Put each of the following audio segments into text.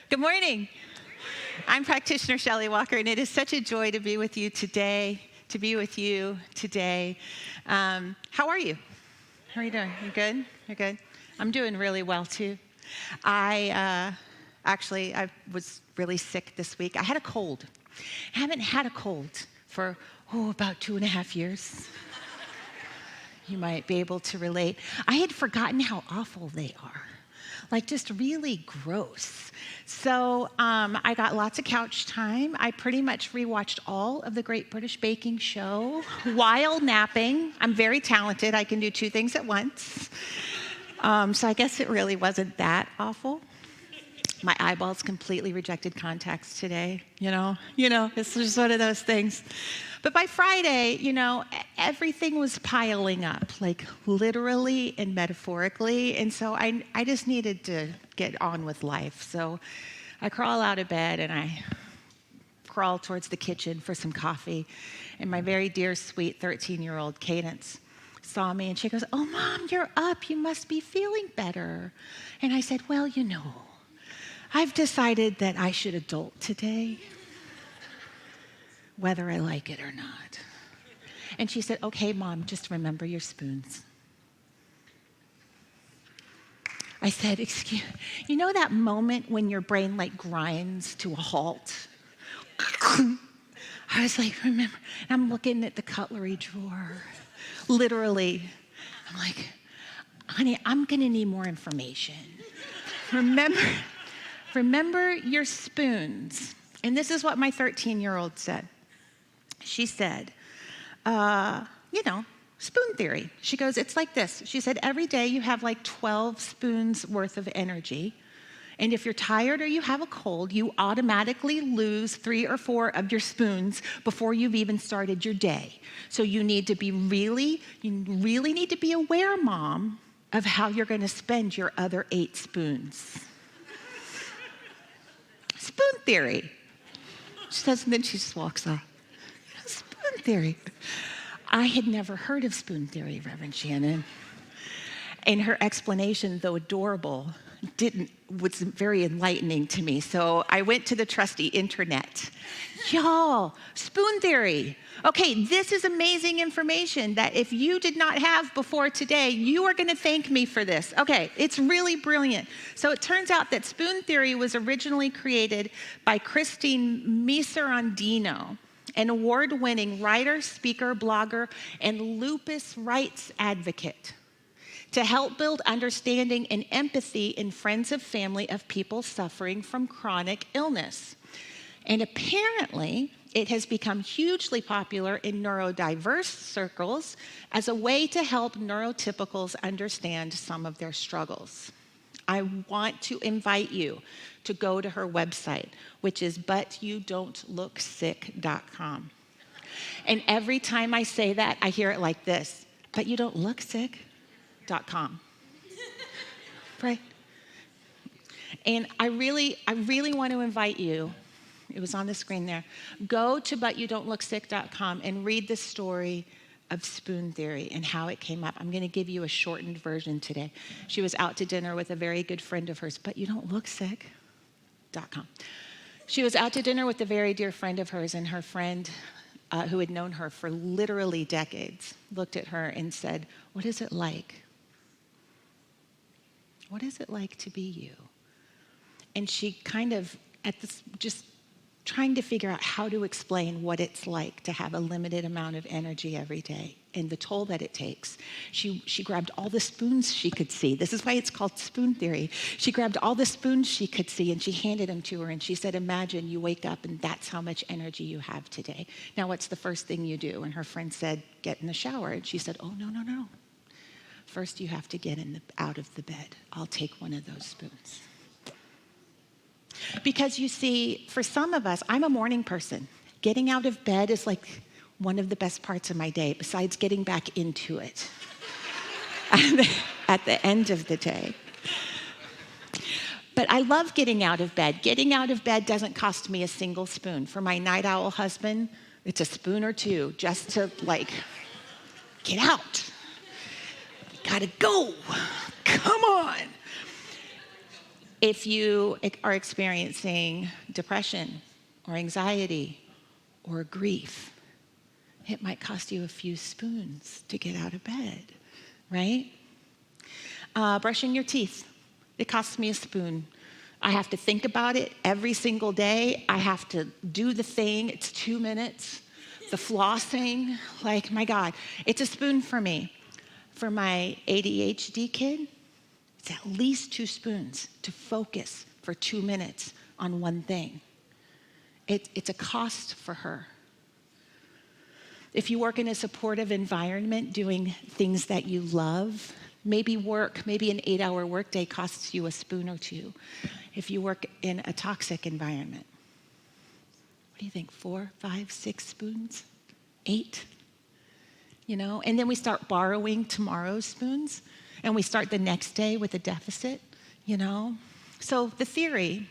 Good morning. I'm practitioner Shelley Walker, and it is such a joy to be with you today. How are you? How are you doing? You good? You're good? I'm doing really well, too. I was really sick this week. I had a cold. I haven't had a cold for, about 2.5 years. You might be able to relate. I had forgotten how awful they are. Like, just really gross. So I got lots of couch time. I pretty much rewatched all of the Great British Baking Show while napping. I'm very talented. I can do 2 things at once. So I guess it really wasn't that awful. My eyeballs completely rejected contacts today, you know, it's just one of those things. But by Friday, everything was piling up, like literally and metaphorically. And so I just needed to get on with life. So I crawl out of bed and I crawl towards the kitchen for some coffee. And my very dear, sweet 13-year-old Cadence saw me and she goes, "Oh, Mom, you're up. You must be feeling better." And I said, "Well, I've decided that I should adult today, whether I like it or not." And she said, "Okay, Mom, just remember your spoons." I said, "Excuse, that moment when your brain grinds to a halt?" I was like, "Remember," and I'm looking at the cutlery drawer, literally. I'm like, "Honey, I'm gonna need more information. Remember your spoons." And this is what my 13-year-old said. She said, spoon theory. She goes, "It's like this." She said, "Every day you have 12 spoons worth of energy. And if you're tired or you have a cold, you automatically lose 3 or 4 of your spoons before you've even started your day. So you really need to be aware, Mom, of how you're going to spend your other 8 spoons." Spoon theory. She says, and then she just walks off. Spoon theory. I had never heard of spoon theory, Reverend Shannon. And her explanation, though adorable, was very enlightening to me. So I went to the trusty internet. Y'all, spoon theory. Okay, this is amazing information that if you did not have before today, you are going to thank me for this. Okay, it's really brilliant. So it turns out that spoon theory was originally created by Christine Miserandino, an award-winning writer, speaker, blogger, and lupus rights advocate, to help build understanding and empathy in friends and family of people suffering from chronic illness. And apparently, it has become hugely popular in neurodiverse circles as a way to help neurotypicals understand some of their struggles. I want to invite you to go to her website, which is butyoudontlook.sick.com. And every time I say that, I hear it like this: butyoudontlook.sick.com. Right? And I really want to invite you. It was on the screen there. Go to butyoudontlook.sick.com and read the story of spoon theory and how it came up. I'm going to give you a shortened version today. She was out to dinner with a very good friend of hers, butyoudontlook.sick.com. She was out to dinner with a very dear friend of hers, and her friend, who had known her for literally decades, looked at her and said, "What is it like? What is it like to be you?" And she kind of, just trying to figure out how to explain what it's like to have a limited amount of energy every day and the toll that it takes. She grabbed all the spoons she could see. This is why it's called spoon theory. She grabbed all the spoons she could see and she handed them to her and she said, "Imagine you wake up and that's how much energy you have today. Now what's the first thing you do?" And her friend said, "Get in the shower." And she said, "Oh, no. First you have to get out of the bed. I'll take one of those spoons." Because you see, for some of us, I'm a morning person. Getting out of bed is one of the best parts of my day, besides getting back into it at the end of the day. But I love getting out of bed. Getting out of bed doesn't cost me a single spoon. For my night owl husband, it's a spoon or 2 just to get out. Gotta go. Come on. If you are experiencing depression or anxiety or grief, it might cost you a few spoons to get out of bed, right? Brushing your teeth, it costs me a spoon. I have to think about it every single day. I have to do the thing. It's 2 minutes. The flossing, like, my God, it's a spoon for me. For my ADHD kid, it's at least 2 spoons to focus for 2 minutes on one thing. It's a cost for her. If you work in a supportive environment doing things that you love, maybe an 8-hour workday costs you a spoon or 2. If you work in a toxic environment, what do you think, 4, 5, 6 spoons? 8? And then we start borrowing tomorrow's spoons, and we start the next day with a deficit, So the theory,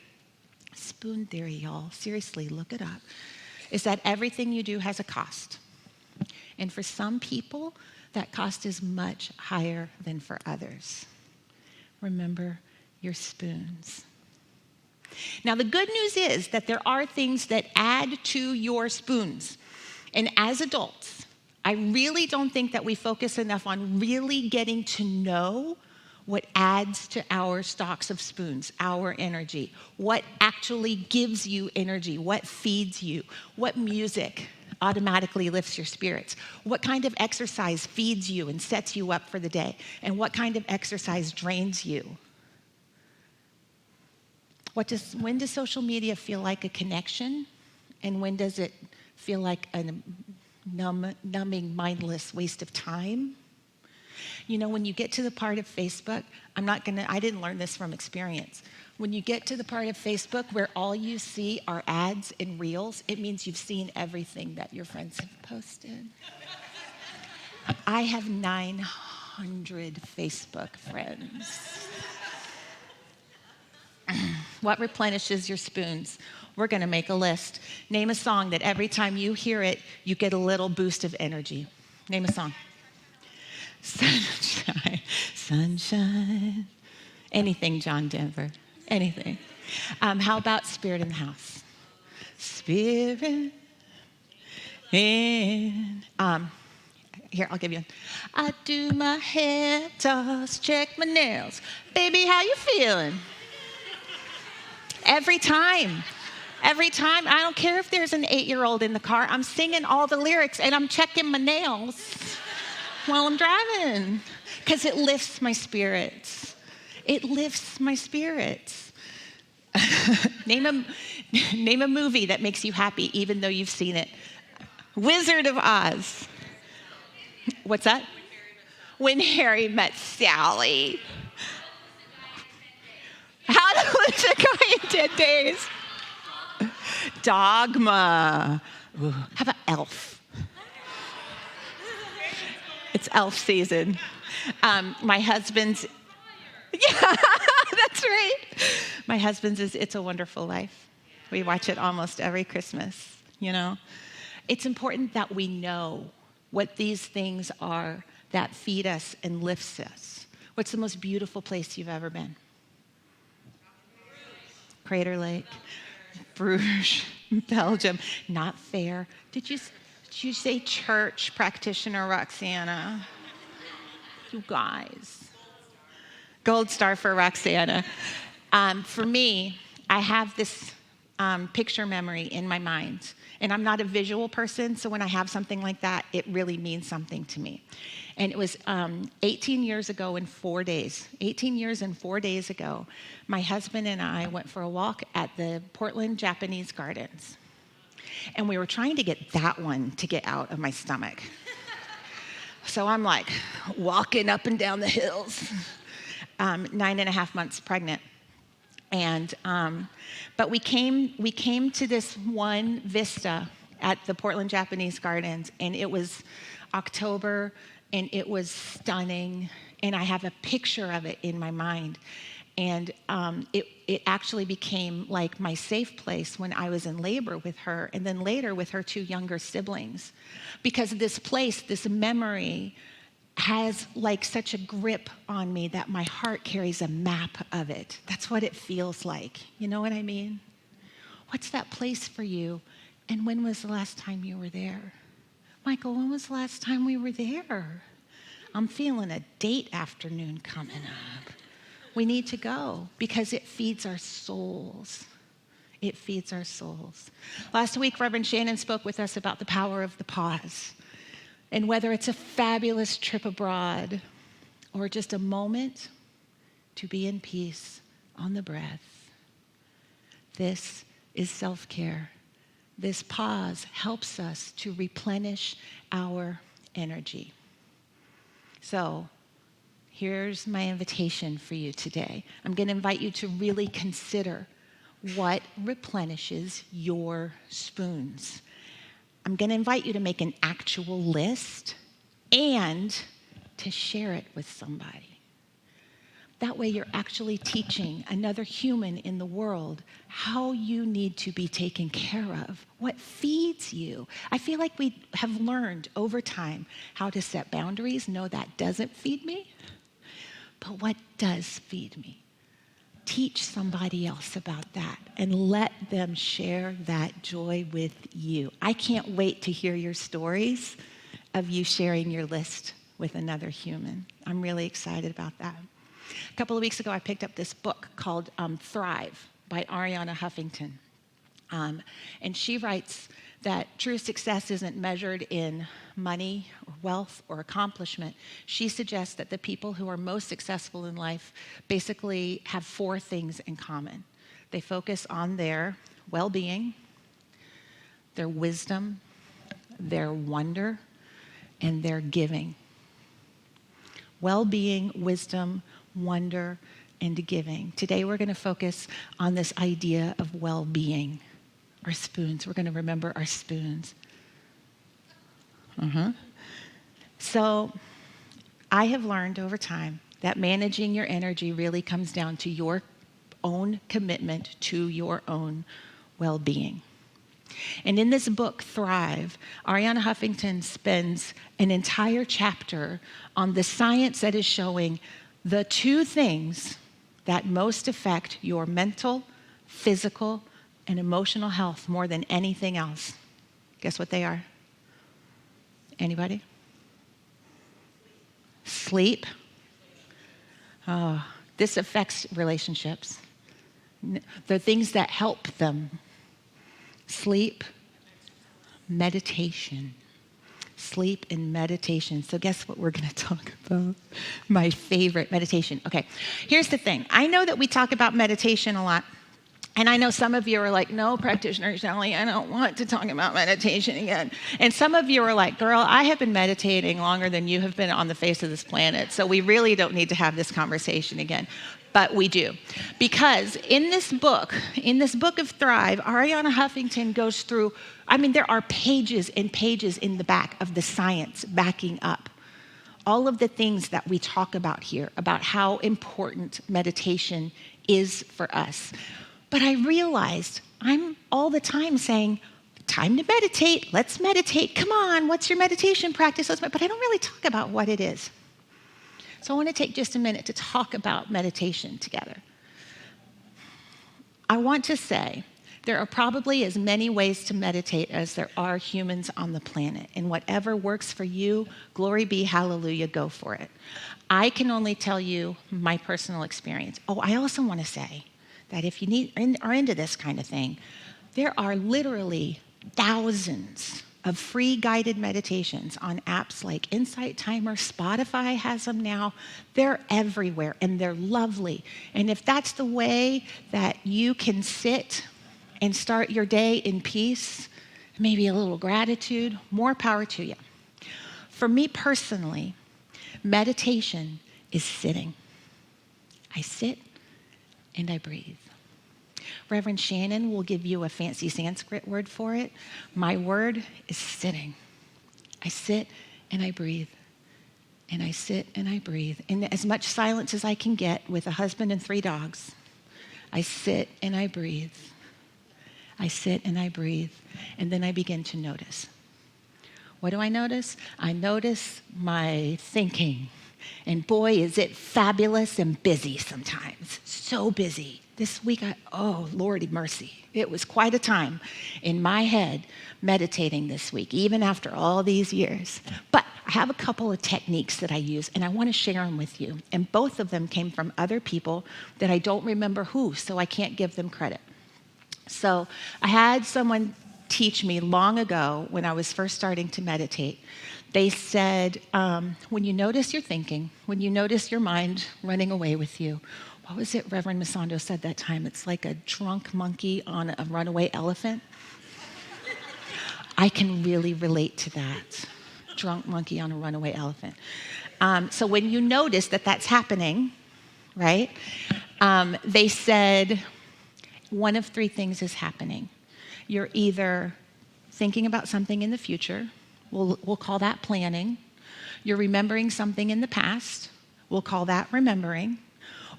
spoon theory, y'all, seriously, look it up, is that everything you do has a cost. And for some people, that cost is much higher than for others. Remember your spoons. Now, the good news is that there are things that add to your spoons. And as adults, I really don't think that we focus enough on really getting to know what adds to our stocks of spoons, our energy, what actually gives you energy, what feeds you, what music automatically lifts your spirits, what kind of exercise feeds you and sets you up for the day, and what kind of exercise drains you. When does social media feel like a connection, and when does it feel like a numbing, mindless waste of time? When you get to the part of Facebook, I didn't learn this from experience. When you get to the part of Facebook where all you see are ads and reels, it means you've seen everything that your friends have posted. I have 900 Facebook friends. What replenishes your spoons? We're going to make a list. Name a song that every time you hear it, you get a little boost of energy. Name a song. Sunshine, sunshine. Anything, John Denver. Anything. How about Spirit in the House? Spirit in. Here, I'll give you one. I do my hair toss, check my nails. Baby, how you feeling? Every time, I don't care if there's an 8-year-old in the car, I'm singing all the lyrics and I'm checking my nails while I'm driving, because it lifts my spirits. It lifts my spirits. Name a movie that makes you happy even though you've seen it. Wizard of Oz. What's that? When Harry Met Sally. How to Lose a Guy in 10 Days. Dogma. Ooh, how about Elf? It's Elf season. My husband's, yeah, that's right. My husband's is It's a Wonderful Life. We watch it almost every Christmas, It's important that we know what these things are that feed us and lifts us. What's the most beautiful place you've ever been? Crater Lake, Bruges, Belgium. Not fair. Did you say church practitioner, Roxana? You guys. Gold star for Roxana. For me, I have this picture memory in my mind. And I'm not a visual person, so when I have something like that, it really means something to me. And it was 18 years ago in 4 days. 18 years and 4 days ago, my husband and I went for a walk at the Portland Japanese Gardens. And we were trying to get that one to get out of my stomach. So I'm like walking up and down the hills, 9.5 months pregnant. And but we came to this one vista at the Portland Japanese Gardens, and it was October, and it was stunning, and I have a picture of it in my mind. And it actually became like my safe place when I was in labor with her, and then later with her 2 younger siblings, because this place, this memory, has like such a grip on me that my heart carries a map of it. That's what it feels like. You know what I mean? What's that place for you? And when was the last time you were there? Michael, when was the last time we were there? I'm feeling a date afternoon coming up. We need to go because it feeds our souls. It feeds our souls. Last week, Reverend Shannon spoke with us about the power of the pause. And whether it's a fabulous trip abroad or just a moment to be in peace on the breath, this is self-care. This pause helps us to replenish our energy. So here's my invitation for you today. I'm going to invite you to really consider what replenishes your spoons. I'm going to invite you to make an actual list and to share it with somebody. That way you're actually teaching another human in the world how you need to be taken care of, what feeds you. I feel like we have learned over time how to set boundaries. No, that doesn't feed me. But what does feed me? Teach somebody else about that and let them share that joy with you. I can't wait to hear your stories of you sharing your list with another human. I'm really excited about that. A couple of weeks ago, I picked up this book called Thrive by Arianna Huffington. And she writes that true success isn't measured in money or wealth or accomplishment. She suggests that the people who are most successful in life basically have 4 things in common. They focus on their well-being, their wisdom, their wonder, and their giving. Well-being, wisdom, wonder, and giving. Today we're going to focus on this idea of well-being. Our spoons. We're going to remember our spoons. So I have learned over time that managing your energy really comes down to your own commitment to your own well-being. And in this book, Thrive, Arianna Huffington spends an entire chapter on the science that is showing the 2 things that most affect your mental, physical, and emotional health more than anything else. Guess what they are? Anybody? Sleep. Oh, this affects relationships. The things that help them. Sleep, meditation. Sleep and meditation. So guess what we're going to talk about? My favorite, meditation. Okay, here's the thing. I know that we talk about meditation a lot. And I know some of you are like, no, practitioner Shelly, I don't want to talk about meditation again. And some of you are like, girl, I have been meditating longer than you have been on the face of this planet. So we really don't need to have this conversation again. But we do. Because in this book of Thrive, Arianna Huffington goes through, there are pages and pages in the back of the science backing up all of the things that we talk about here, about how important meditation is for us. But I realized I'm all the time saying, time to meditate, let's meditate. Come on, what's your meditation practice? But I don't really talk about what it is. So I want to take just a minute to talk about meditation together. I want to say there are probably as many ways to meditate as there are humans on the planet. And whatever works for you, glory be, hallelujah, go for it. I can only tell you my personal experience. Oh, I also want to say that if you are into this kind of thing, there are literally thousands of free guided meditations on apps like Insight Timer. Spotify has them now. They're everywhere and they're lovely. And if that's the way that you can sit and start your day in peace, maybe a little gratitude, more power to you. For me personally, meditation is sitting. I sit and I breathe. Reverend Shannon will give you a fancy Sanskrit word for it. My word is sitting. I sit and I breathe. And I sit and I breathe. In as much silence as I can get with a husband and 3 dogs, I sit and I breathe. I sit and I breathe. And then I begin to notice. What do I notice? I notice my thinking. And boy, is it fabulous and busy sometimes. So busy. This week, oh, Lordy mercy. It was quite a time in my head meditating this week, even after all these years. But I have a couple of techniques that I use, and I want to share them with you. And both of them came from other people that I don't remember who, so I can't give them credit. So I had someone teach me long ago when I was first starting to meditate. They said, when you notice your thinking, when you notice your mind running away with you, what was it Reverend Masondo said that time? It's like a drunk monkey on a runaway elephant. I can really relate to that. Drunk monkey on a runaway elephant. So when you notice that that's happening, right, they said one of three things is happening. You're either thinking about something in the future, we'll call that planning. You're remembering something in the past, we'll call that remembering.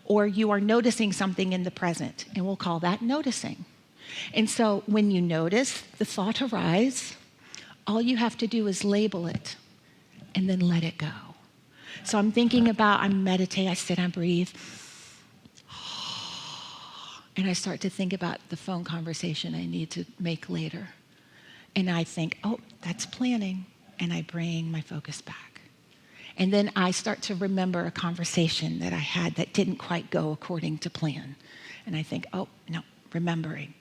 Or you are noticing something in the present, and we'll call that noticing. And so when you notice the thought arise, all you have to do is label it and then let it go. So I'm thinking about, I meditate, I sit and breathe. And I start to think about the phone conversation I need to make later. And I think, oh, that's planning. And I bring my focus back. And then I start to remember a conversation that I had that didn't quite go according to plan. And I think, oh, no, remembering.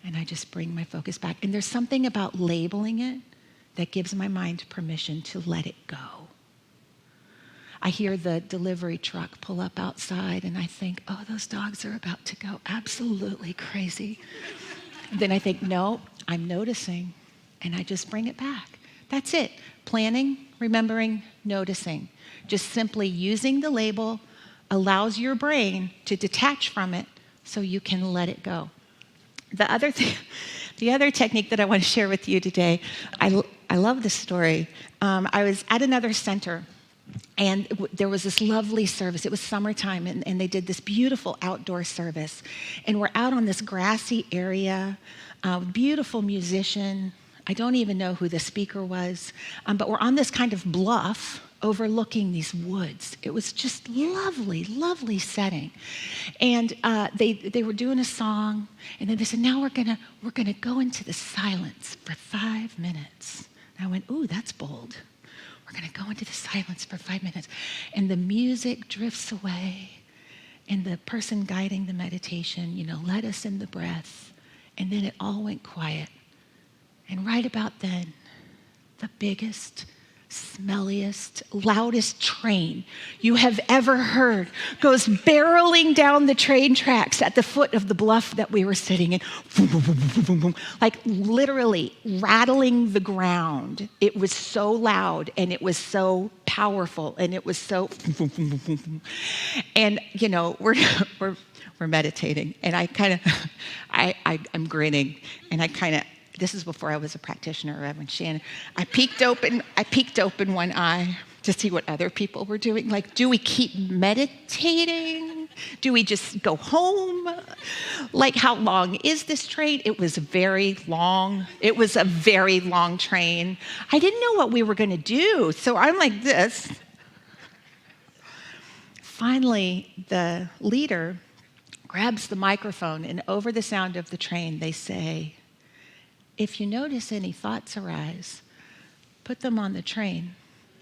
And I just bring my focus back. And there's something about labeling it that gives my mind permission to let it go. I hear the delivery truck pull up outside, and I think, oh, those dogs are about to go absolutely crazy. Then I think, no, I'm noticing, and I just bring it back. That's it. Planning, remembering, noticing. Just simply using the label allows your brain to detach from it so you can let it go. The other technique that I want to share with you today, I love this story. I was at another center, and there was this lovely service. It was summertime, and they did this beautiful outdoor service. And we're out on this grassy area, beautiful musician. I don't even know who the speaker was, but we're on this kind of bluff overlooking these woods. It was just lovely, lovely setting. And they were doing a song, and then they said, now we're gonna go into the silence for 5 minutes. And I went, ooh, that's bold. We're gonna go into the silence for 5 minutes. And the music drifts away, and the person guiding the meditation, led us in the breath, and then it all went quiet. And right about then, the biggest, smelliest, loudest train you have ever heard goes barreling down the train tracks at the foot of the bluff that we were sitting in, like literally rattling the ground. It was so loud, and it was so powerful, and it was so, and we're meditating, and I'm grinning, and this is before I was a practitioner, Reverend Shannon. I peeked open one eye to see what other people were doing. Like, do we keep meditating? Do we just go home? Like, how long is this train? It was very long. It was a very long train. I didn't know what we were going to do, so I'm like this. Finally, the leader grabs the microphone, and over the sound of the train, they say, if you notice any thoughts arise, put them on the train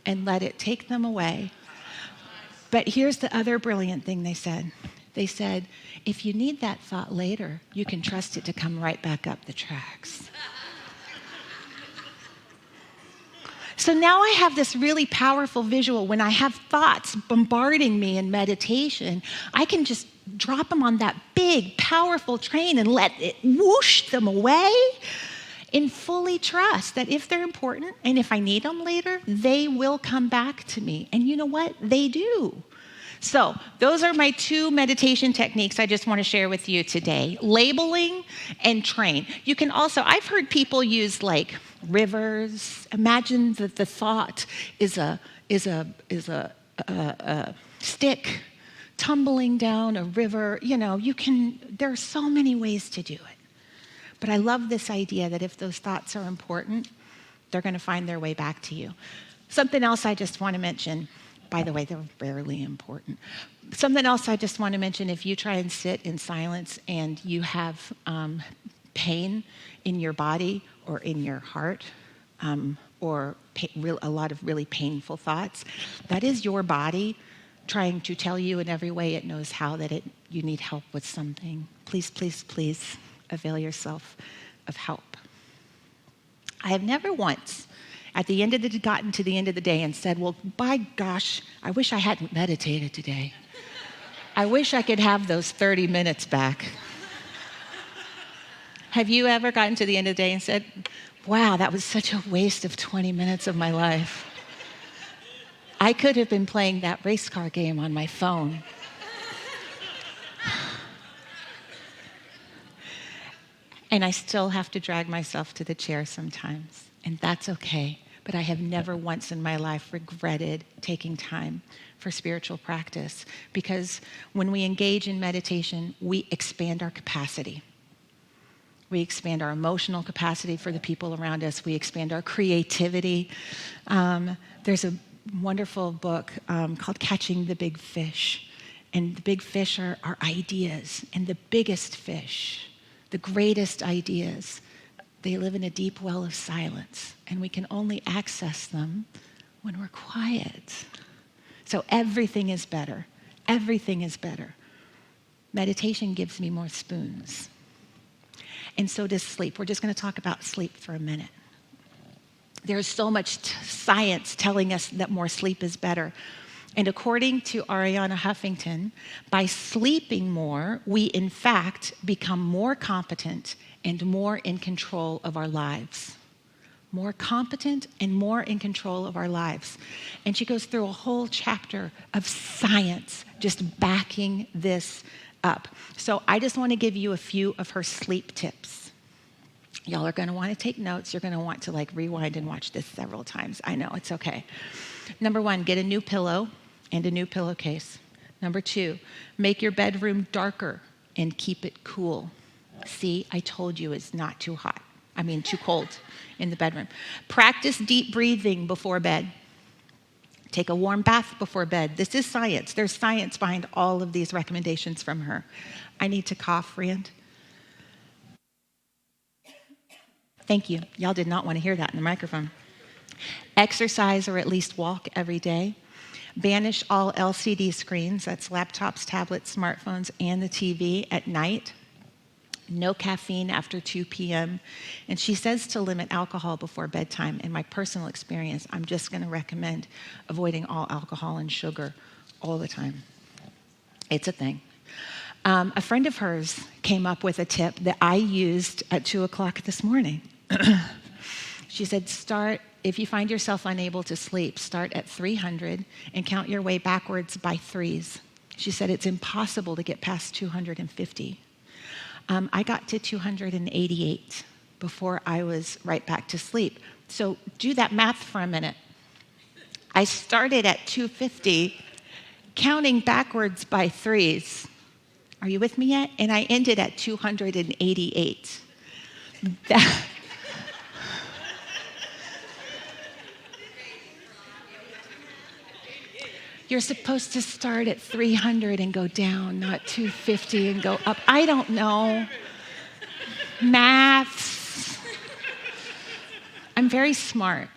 and let it take them away. But here's the other brilliant thing they said. They said, if you need that thought later, you can trust it to come right back up the tracks. So now I have this really powerful visual. When I have thoughts bombarding me in meditation, I can just drop them on that big, powerful train and let it whoosh them away. And fully trust that if they're important and if I need them later, they will come back to me. And you know what? They do. So those are my 2 meditation techniques I just want to share with you today. Labeling and train. You can also, I've heard people use like rivers. Imagine that the thought is a stick tumbling down a river. There are so many ways to do it. But I love this idea that if those thoughts are important, They're going to find their way back to you. Something else I just want to mention, by the way, they're rarely important. Something else I just want to mention, if you try and sit in silence and you have pain in your body or in your heart, or a lot of really painful thoughts, that is your body trying to tell you in every way it knows how that you need help with something. Please, please, please avail yourself of help. I have never once gotten to the end of the day and said, well, by gosh, I wish I hadn't meditated today. I wish I could have those 30 minutes back. Have you ever gotten to the end of the day and said, wow, that was such a waste of 20 minutes of my life? I could have been playing that race car game on my phone. And I still have to drag myself to the chair sometimes, and that's okay. But I have never once in my life regretted taking time for spiritual practice, because when we engage in meditation, we expand our capacity. We expand our emotional capacity for the people around us. We expand our creativity. There's a wonderful book called Catching the Big Fish. And the big fish are our ideas. And the biggest fish, the greatest ideas, they live in a deep well of silence. And we can only access them when we're quiet. So everything is better. Everything is better. Meditation gives me more spoons. And so does sleep. We're just going to talk about sleep for a minute. There's so much science telling us that more sleep is better. And according to Arianna Huffington, by sleeping more, we in fact become more competent and more in control of our lives. More competent and more in control of our lives. And she goes through a whole chapter of science just backing this up. So I just want to give you a few of her sleep tips. Y'all are going to want to take notes. You're going to want to rewind and watch this several times. I know, it's okay. Number 1, get a new pillow and a new pillowcase. Number 2, make your bedroom darker and keep it cool. See, I told you it's not too cold in the bedroom. Practice deep breathing before bed. Take a warm bath before bed. This is science. There's science behind all of these recommendations from her. I need to cough, Rand. Thank you. Y'all did not want to hear that in the microphone. Exercise or at least walk every day. Banish all LCD screens, that's laptops, tablets, smartphones, and the TV at night. No caffeine after 2 p.m. And she says to limit alcohol before bedtime. In my personal experience, I'm just going to recommend avoiding all alcohol and sugar all the time. It's a thing. A friend of hers came up with a tip that I used at 2 o'clock this morning. She said, if you find yourself unable to sleep, start at 300 and count your way backwards by threes. She said it's impossible to get past 250. I got to 288 before I was right back to sleep. So do that math for a minute. I started at 250, counting backwards by threes. Are you with me yet? And I ended at 288. You're supposed to start at 300 and go down, not 250 and go up. I don't know. Maths. I'm very smart.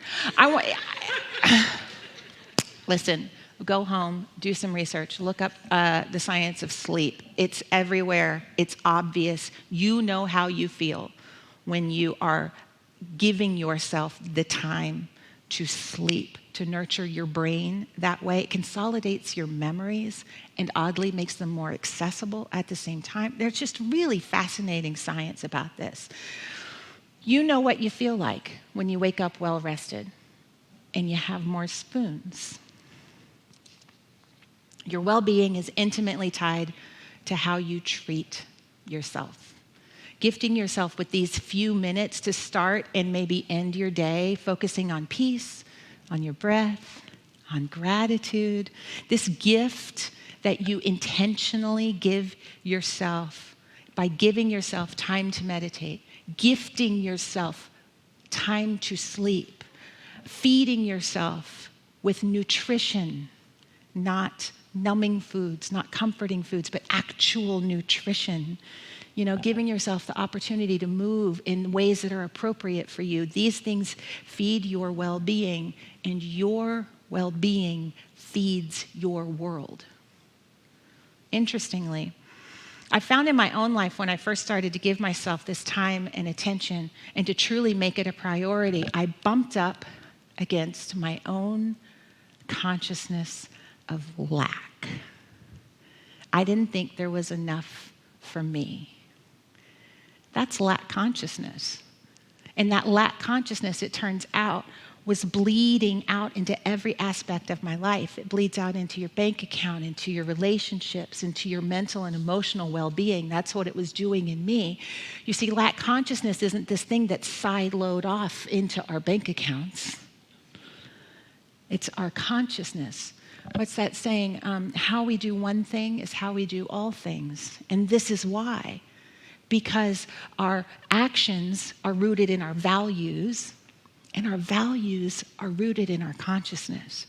Listen, go home, do some research, look up the science of sleep. It's everywhere. It's obvious. You know how you feel when you are giving yourself the time to sleep, to nurture your brain that way. It consolidates your memories and oddly makes them more accessible at the same time. There's just really fascinating science about this. You know what you feel like when you wake up well rested and you have more spoons. Your well-being is intimately tied to how you treat yourself. Gifting yourself with these few minutes to start and maybe end your day, focusing on peace, on your breath, on gratitude. This gift that you intentionally give yourself by giving yourself time to meditate, gifting yourself time to sleep, feeding yourself with nutrition, not numbing foods, not comforting foods, but actual nutrition. Giving yourself the opportunity to move in ways that are appropriate for you. These things feed your well-being, and your well-being feeds your world. Interestingly, I found in my own life when I first started to give myself this time and attention and to truly make it a priority, I bumped up against my own consciousness of lack. I didn't think there was enough for me. That's lack consciousness. And that lack consciousness, it turns out, was bleeding out into every aspect of my life. It bleeds out into your bank account, into your relationships, into your mental and emotional well-being. That's what it was doing in me. You see, lack consciousness isn't this thing that's siloed off into our bank accounts. It's our consciousness. What's that saying? How we do one thing is how we do all things. And this is why. Because our actions are rooted in our values, and our values are rooted in our consciousness.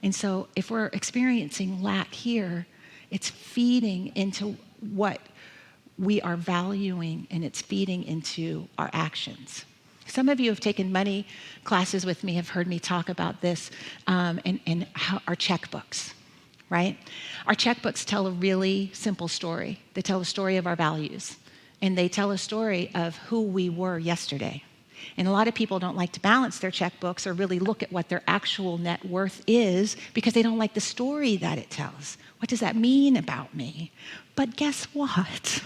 And so if we're experiencing lack here, it's feeding into what we are valuing, and it's feeding into our actions. Some of you have taken money classes with me, have heard me talk about this, and how our checkbooks, right? Our checkbooks tell a really simple story. They tell a story of our values, and they tell a story of who we were yesterday. And a lot of people don't like to balance their checkbooks or really look at what their actual net worth is because they don't like the story that it tells. What does that mean about me? But guess what?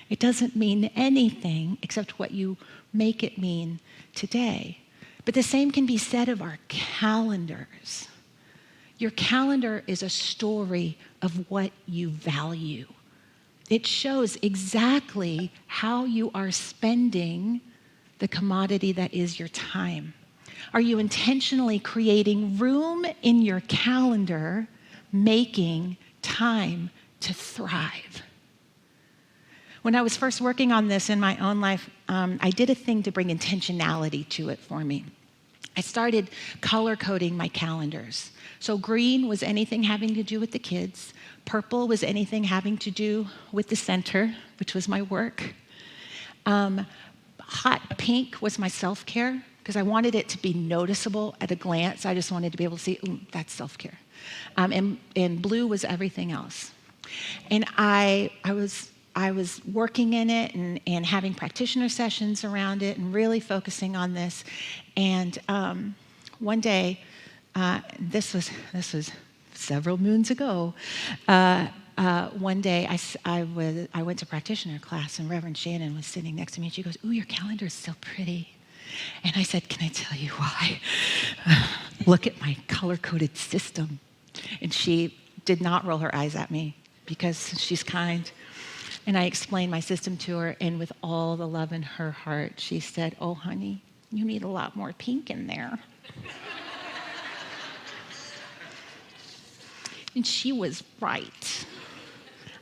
It doesn't mean anything except what you make it mean today. But the same can be said of our calendars. Your calendar is a story of what you value. It shows exactly how you are spending the commodity that is your time. Are you intentionally creating room in your calendar, making time to thrive? When I was first working on this in my own life, I did a thing to bring intentionality to it for me. I started color coding my calendars. So green was anything having to do with the kids. Purple was anything having to do with the center, which was my work. Hot pink was my self-care because I wanted it to be noticeable at a glance. I just wanted to be able to see, ooh, that's self-care. And blue was everything else. And I was working in it and having practitioner sessions around it and really focusing on this. And one day, this was several moons ago. One day, I went to practitioner class, and Reverend Shannon was sitting next to me, and she goes, "Ooh, your calendar is so pretty." And I said, "Can I tell you why?" Look at my color-coded system. And she did not roll her eyes at me because she's kind. And I explained my system to her, and with all the love in her heart, she said, "Oh, honey, you need a lot more pink in there." And she was right.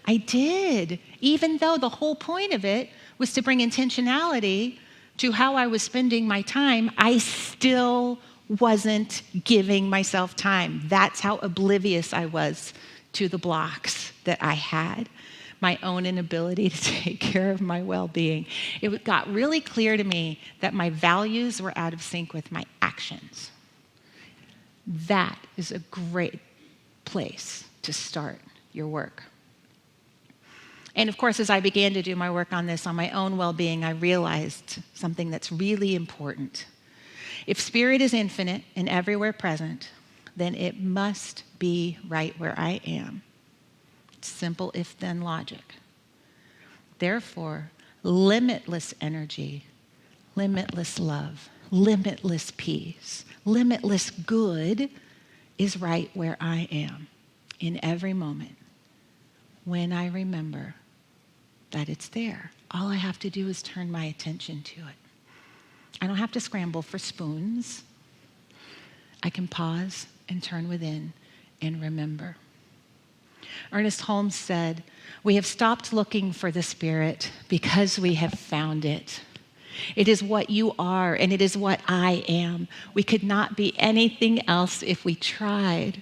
I did, even though the whole point of it was to bring intentionality to how I was spending my time, I still wasn't giving myself time. That's how oblivious I was to the blocks that I had, my own inability to take care of my well-being. It got really clear to me that my values were out of sync with my actions. That is a great place to start your work. And of course, as I began to do my work on this, on my own well-being, I realized something that's really important. If spirit is infinite and everywhere present, then it must be right where I am. It's simple if-then logic. Therefore, limitless energy, limitless love, limitless peace, limitless good is right where I am in every moment when I remember that it's there. All I have to do is turn my attention to it. I don't have to scramble for spoons. I can pause and turn within and remember. Ernest Holmes said, "We have stopped looking for the Spirit because we have found it. It is what you are, and it is what I am. We could not be anything else if we tried.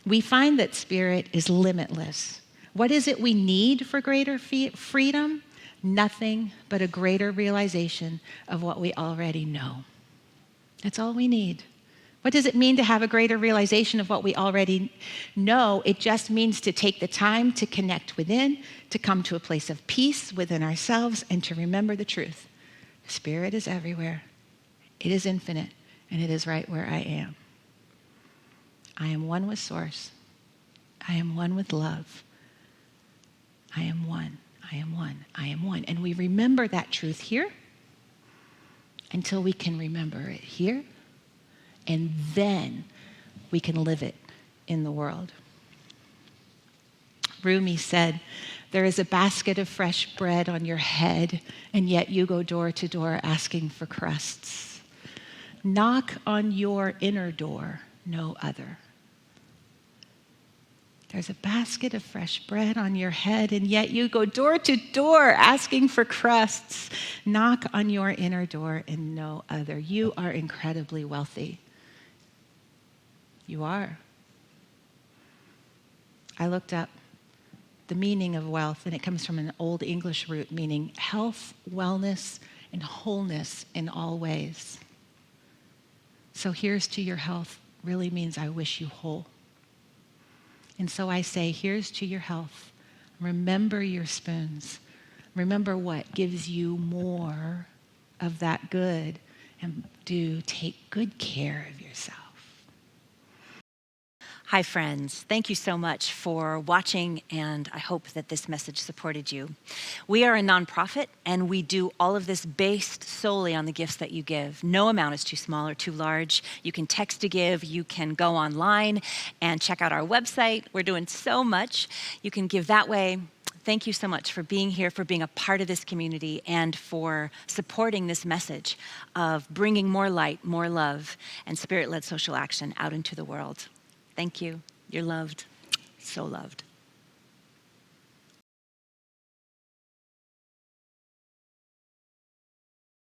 We find that Spirit is limitless. What is it we need for greater freedom? Nothing but a greater realization of what we already know. That's all we need. What does it mean to have a greater realization of what we already know? It just means to take the time to connect within, to come to a place of peace within ourselves, and to remember the truth. Spirit is everywhere. It is infinite, and it is right where I am. I am one with Source. I am one with love. I am one. I am one. I am one. And we remember that truth here until we can remember it here, and then we can live it in the world. Rumi said, "There is a basket of fresh bread on your head, and yet you go door to door asking for crusts. Knock on your inner door, no other." There's a basket of fresh bread on your head, and yet you go door to door asking for crusts. Knock on your inner door and no other. You are incredibly wealthy. You are. I looked up the meaning of wealth, and it comes from an Old English root meaning health, wellness, and wholeness in all ways. So here's to your health really means I wish you whole. And so I say, here's to your health. Remember your spoons. Remember what gives you more of that good, and do take good care of yourself. Hi, friends. Thank you so much for watching, and I hope that this message supported you. We are a nonprofit, and we do all of this based solely on the gifts that you give. No amount is too small or too large. You can text to give. You can go online and check out our website. We're doing so much. You can give that way. Thank you so much for being here, for being a part of this community, and for supporting this message of bringing more light, more love, and Spirit-led social action out into the world. Thank you. You're loved. So loved.